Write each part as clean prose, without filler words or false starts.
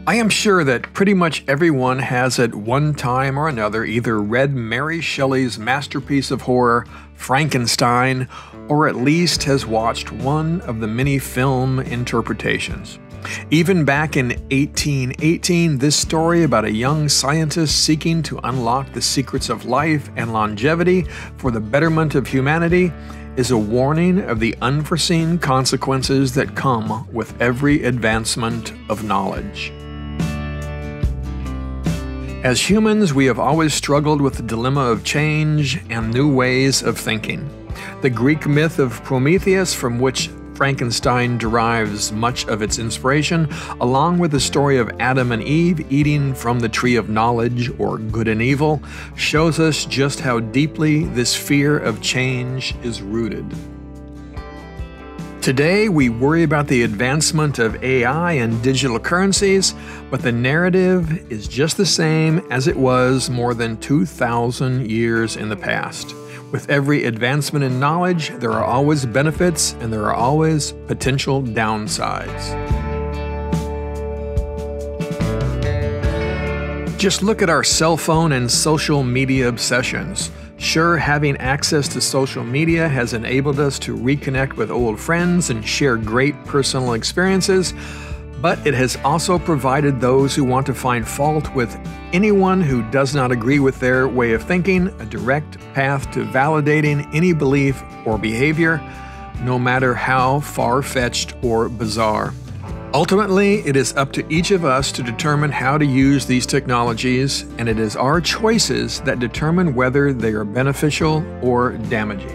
I am sure that pretty much everyone has at one time or another either read Mary Shelley's masterpiece of horror, Frankenstein, or at least has watched one of the many film interpretations. Even back in 1818, this story about a young scientist seeking to unlock the secrets of life and longevity for the betterment of humanity is a warning of the unforeseen consequences that come with every advancement of knowledge. As humans, we have always struggled with the dilemma of change and new ways of thinking. The Greek myth of Prometheus, from which Frankenstein derives much of its inspiration, along with the story of Adam and Eve eating from the tree of knowledge, or good and evil, shows us just how deeply this fear of change is rooted. Today, we worry about the advancement of AI and digital currencies, but the narrative is just the same as it was more than 2,000 years in the past. With every advancement in knowledge, there are always benefits and there are always potential downsides. Just look at our cell phone and social media obsessions. Sure, having access to social media has enabled us to reconnect with old friends and share great personal experiences, but it has also provided those who want to find fault with anyone who does not agree with their way of thinking a direct path to validating any belief or behavior, no matter how far-fetched or bizarre. Ultimately, it is up to each of us to determine how to use these technologies, and it is our choices that determine whether they are beneficial or damaging.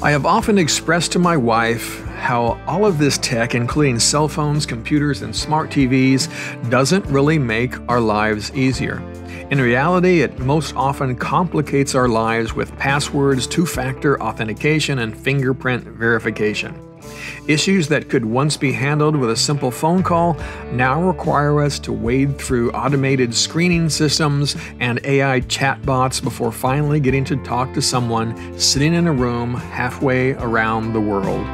I have often expressed to my wife how all of this tech, including cell phones, computers, and smart TVs, doesn't really make our lives easier. In reality, it most often complicates our lives with passwords, two-factor authentication, and fingerprint verification. Issues that could once be handled with a simple phone call now require us to wade through automated screening systems and AI chatbots before finally getting to talk to someone sitting in a room halfway around the world.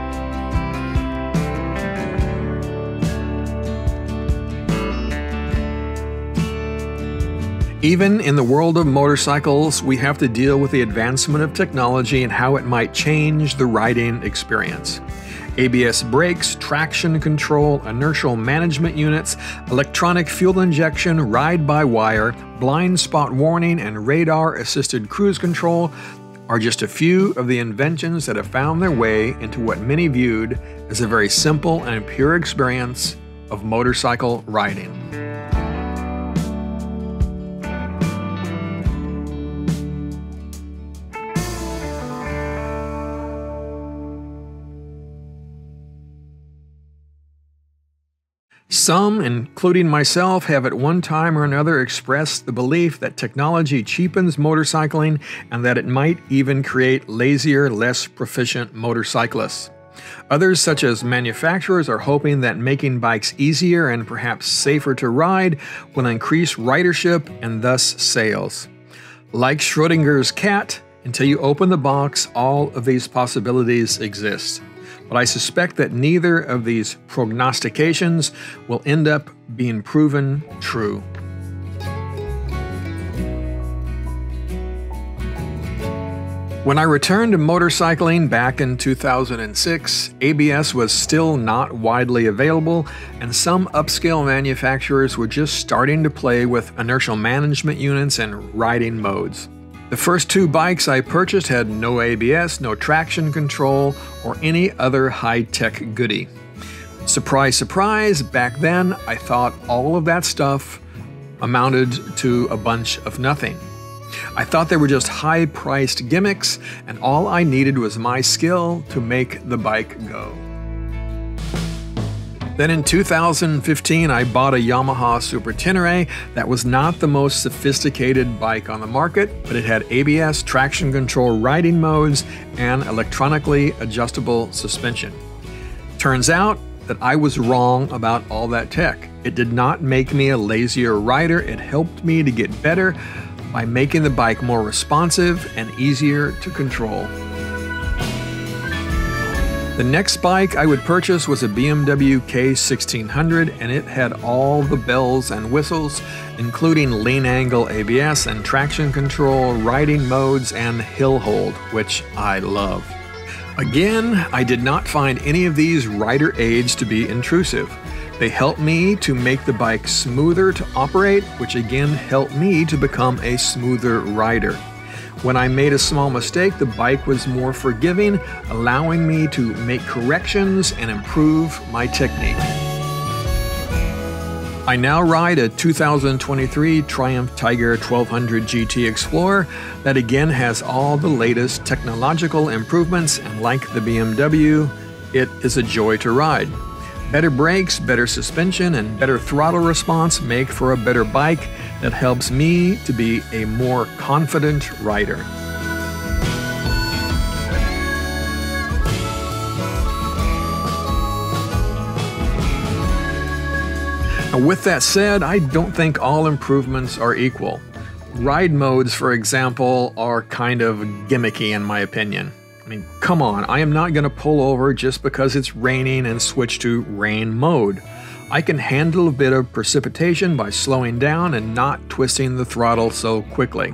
Even in the world of motorcycles, we have to deal with the advancement of technology and how it might change the riding experience. ABS brakes, traction control, inertial management units, electronic fuel injection, ride-by-wire, blind spot warning, and radar-assisted cruise control are just a few of the inventions that have found their way into what many viewed as a very simple and pure experience of motorcycle riding. Some, including myself, have at one time or another expressed the belief that technology cheapens motorcycling and that it might even create lazier, less proficient motorcyclists. Others, such as manufacturers, are hoping that making bikes easier and perhaps safer to ride will increase ridership and thus sales. Like Schrodinger's cat, until you open the box, all of these possibilities exist. But I suspect that neither of these prognostications will end up being proven true. When I returned to motorcycling back in 2006, ABS was still not widely available, and some upscale manufacturers were just starting to play with inertial management units and riding modes. The first two bikes I purchased had no ABS, no traction control, or any other high-tech goodie. Surprise, surprise, back then I thought all of that stuff amounted to a bunch of nothing. I thought they were just high-priced gimmicks, and all I needed was my skill to make the bike go. Then in 2015, I bought a Yamaha Super Tenere that was not the most sophisticated bike on the market, but it had ABS, traction control riding modes, and electronically adjustable suspension. Turns out that I was wrong about all that tech. It did not make me a lazier rider, it helped me to get better by making the bike more responsive and easier to control. The next bike I would purchase was a BMW K1600, and it had all the bells and whistles, including lean angle ABS and traction control, riding modes, and hill hold, which I love. Again, I did not find any of these rider aids to be intrusive. They helped me to make the bike smoother to operate, which again helped me to become a smoother rider. When I made a small mistake, the bike was more forgiving, allowing me to make corrections and improve my technique. I now ride a 2023 Triumph Tiger 1200 GT Explorer that again has all the latest technological improvements, and like the BMW, it is a joy to ride. Better brakes, better suspension, and better throttle response make for a better bike that helps me to be a more confident rider. Now, with that said, I don't think all improvements are equal. Ride modes, for example, are kind of gimmicky in my opinion. I mean, come on, I am not going to pull over just because it's raining and switch to rain mode. I can handle a bit of precipitation by slowing down and not twisting the throttle so quickly.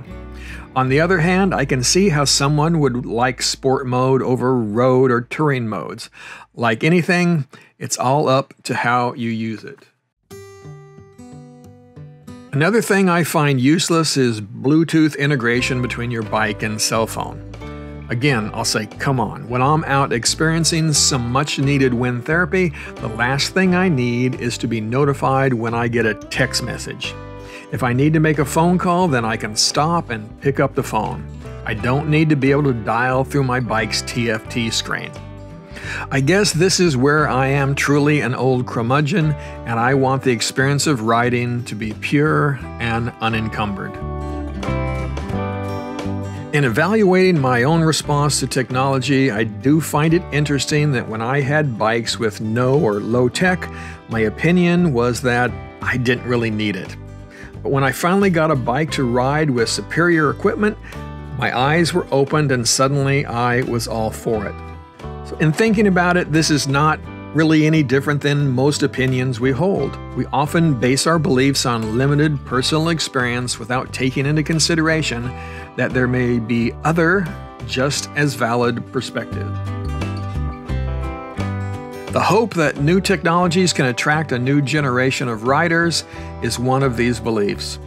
On the other hand, I can see how someone would like sport mode over road or touring modes. Like anything, it's all up to how you use it. Another thing I find useless is Bluetooth integration between your bike and cell phone. Again, I'll say, come on, when I'm out experiencing some much needed wind therapy, the last thing I need is to be notified when I get a text message. If I need to make a phone call, then I can stop and pick up the phone. I don't need to be able to dial through my bike's TFT screen. I guess this is where I am truly an old curmudgeon, and I want the experience of riding to be pure and unencumbered. In evaluating my own response to technology, I do find it interesting that when I had bikes with no or low tech, my opinion was that I didn't really need it. But when I finally got a bike to ride with superior equipment, my eyes were opened and suddenly I was all for it. So in thinking about it, this is not really any different than most opinions we hold. We often base our beliefs on limited personal experience without taking into consideration that there may be other, just as valid perspectives. The hope that new technologies can attract a new generation of riders is one of these beliefs.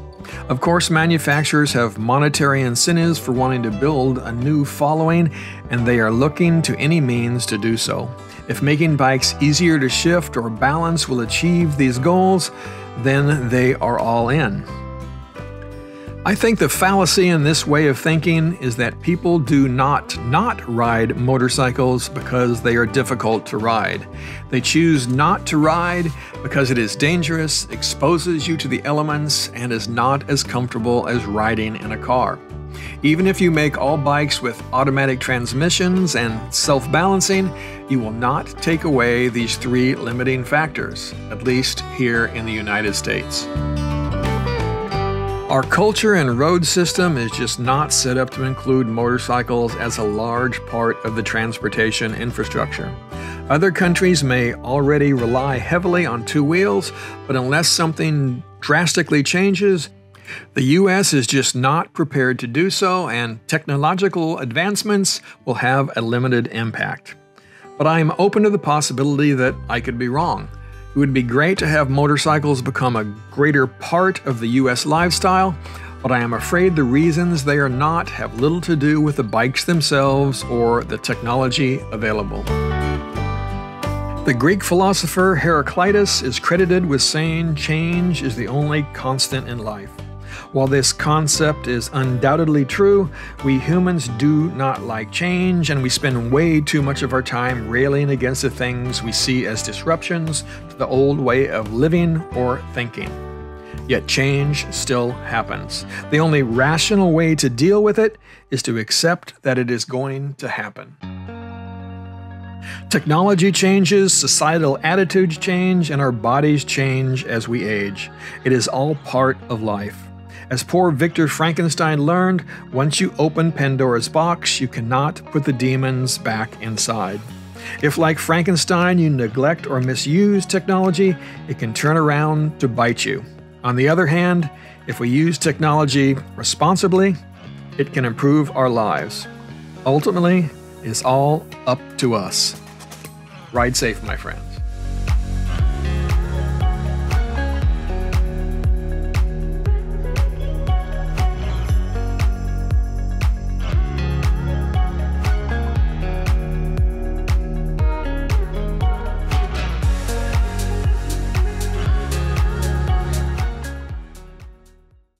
Of course, manufacturers have monetary incentives for wanting to build a new following, and they are looking to any means to do so. If making bikes easier to shift or balance will achieve these goals, then they are all in. I think the fallacy in this way of thinking is that people do not ride motorcycles because they are difficult to ride. They choose not to ride because it is dangerous, exposes you to the elements, and is not as comfortable as riding in a car. Even if you make all bikes with automatic transmissions and self-balancing, you will not take away these three limiting factors, at least here in the United States. Our culture and road system is just not set up to include motorcycles as a large part of the transportation infrastructure. Other countries may already rely heavily on two wheels, but unless something drastically changes, the U.S. is just not prepared to do so, and technological advancements will have a limited impact. But I am open to the possibility that I could be wrong. It would be great to have motorcycles become a greater part of the U.S. lifestyle, but I am afraid the reasons they are not have little to do with the bikes themselves or the technology available. The Greek philosopher Heraclitus is credited with saying change is the only constant in life. While this concept is undoubtedly true, we humans do not like change, and we spend way too much of our time railing against the things we see as disruptions to the old way of living or thinking. Yet change still happens. The only rational way to deal with it is to accept that it is going to happen. Technology changes, societal attitudes change, and our bodies change as we age. It is all part of life. As poor Victor Frankenstein learned, once you open Pandora's box, you cannot put the demons back inside. If, like Frankenstein, you neglect or misuse technology, it can turn around to bite you. On the other hand, if we use technology responsibly, it can improve our lives. Ultimately, it's all up to us. Ride safe, my friends.